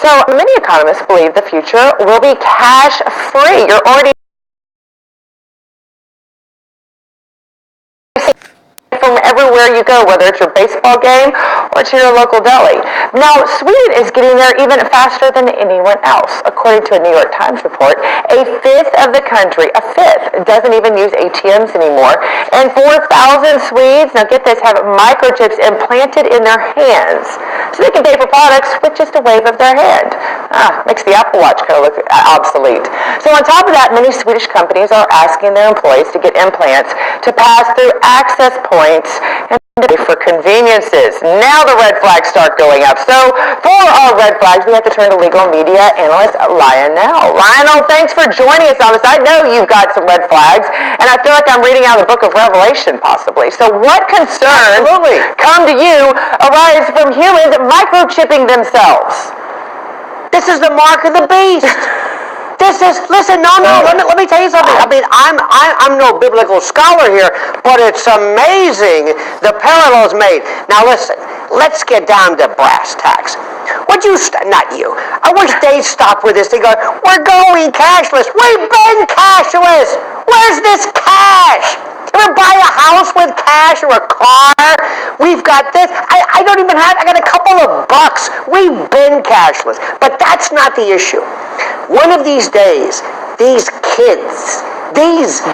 So many economists believe the future will be cash-free. You're already from everywhere you go, whether it's your baseball game or to your local deli. Now, Sweden is getting there even faster than anyone else. According to a New York Times report, a fifth of the country, doesn't even use ATMs anymore. And 4,000 Swedes, now get this, have microchips implanted in their hands so they can pay for products with just a wave of their hand. Makes the Apple Watch kind of look obsolete. So on top of that, many Swedish companies are asking their employees to get implants to pass through access points and for conveniences. Now the red flags start going up. So for our red flags, we have to turn to legal media analyst Lionel. Lionel, thanks for joining us on this. I know you've got some red flags, and I feel like I'm reading out the book of Revelation, possibly. So what concerns come to you arise from humans microchipping themselves? This is the mark of the beast. Listen, let me tell you something. I mean, I'm no biblical scholar here, but it's amazing the parallels made. Now listen, let's get down to brass tacks. Not you. I wish they'd stop with this. They go, we're going cashless. We've been cashless. Where's this cash? Ever buy a house with cash or a car? We've got this. I don't even have, I got a couple of bucks. We've been cashless. But that's not the issue. One of these days, these kids,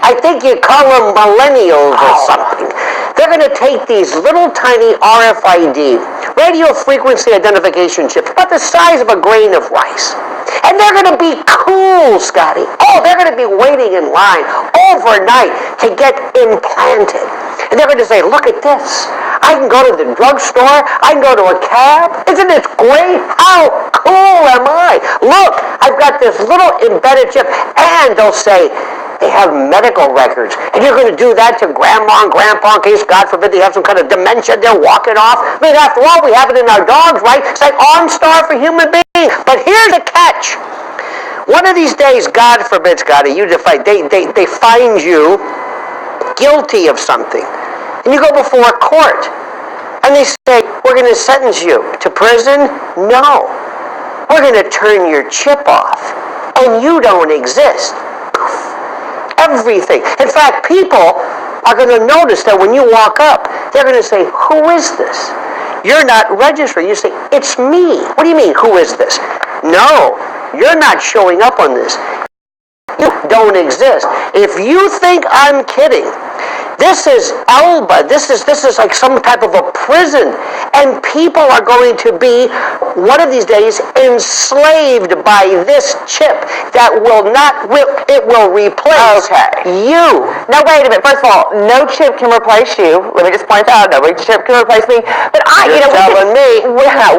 I think you call them millennials or something, they're going to take these little tiny RFID, radio frequency identification chips, about the size of a grain of rice. And they're going to be cool, Scotty. Oh, they're going to be waiting in line overnight to get implanted. And they're going to say, look at this. I can go to the drugstore. I can go to a cab. Isn't this great? How cool am I? Look, I've got this little embedded chip. And they'll say, they have medical records. And you're going to do that to grandma and grandpa in case, God forbid, they have some kind of dementia they're walking off. I mean, after all, we have it in our dogs, right? It's like OnStar for human beings. But here's the catch. One of these days, God forbid, Scotty, they find you guilty of something. And you go before a court. And they say, we're going to sentence you to prison? No. We're going to turn your chip off. And you don't exist. Everything. In fact, people are going to notice that when you walk up, they're going to say, who is this? You're not registered. You say, it's me. What do you mean, who is this? No, you're not showing up on this. You don't exist. If you think I'm kidding, this is Elba. This is like some type of a prison. And people are going to be, one of these days, enslaved by this chip that will replace you. Now, wait a minute. First of all, no chip can replace you. Let me just point out, no chip can replace me. But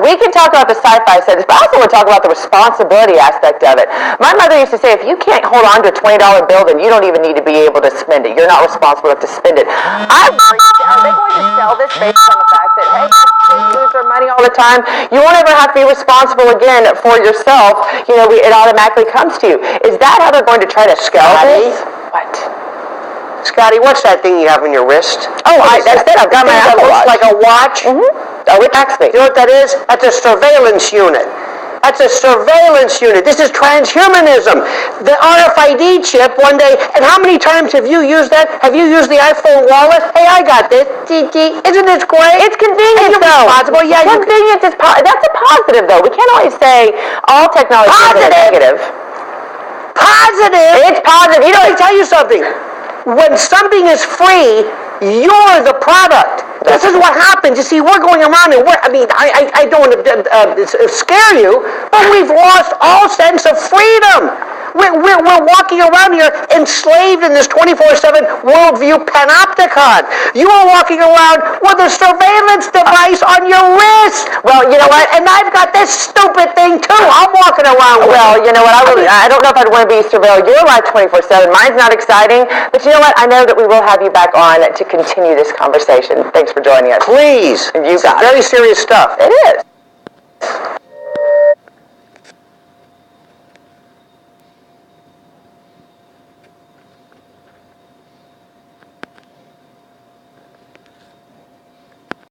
we can talk about the sci-fi studies, but I also want to talk about the responsibility aspect of it. My mother used to say, if you can't hold on to a $20 bill, then you don't even need to be able to spend it. You're not responsible enough to spend it. Are they going to sell this based on the fact that, hey, kids lose their money all the time? You won't ever have to be responsible again for yourself. It automatically comes to you. Is that how they're going to try to sell this? What? Scotty, what's that thing you have on your wrist? Oh, that's it. I've got my Apple Watch. Like a watch? Mm-hmm. Oh, it acts me. You know what that is? That's a surveillance unit. That's a surveillance unit. This is transhumanism. The RFID chip one day, and how many times have you used that? Have you used the iPhone wallet? Hey, I got this. Isn't this great? It's convenient, though. Responsible. Yeah, convenience is that's a positive, though. We can't always say all technology is negative. Positive? It's positive. Let me tell you something. When something is free, you're the product. This is what happens. You see, we're going around and I don't want to scare you, but we've lost all sense of freedom. We're walking around here enslaved in this 24/7 worldview panopticon. You are walking around with a surveillance device on your wrist. Well, you know what? And I've got this stupid thing too. I'm walking around with. Well, you know what? I don't know if I'd want to be surveilled your life 24/7. Mine's not exciting, but you know what? I know that we will have you back on to continue this conversation. Thanks for joining us. Please. You got it. Very serious stuff. It is.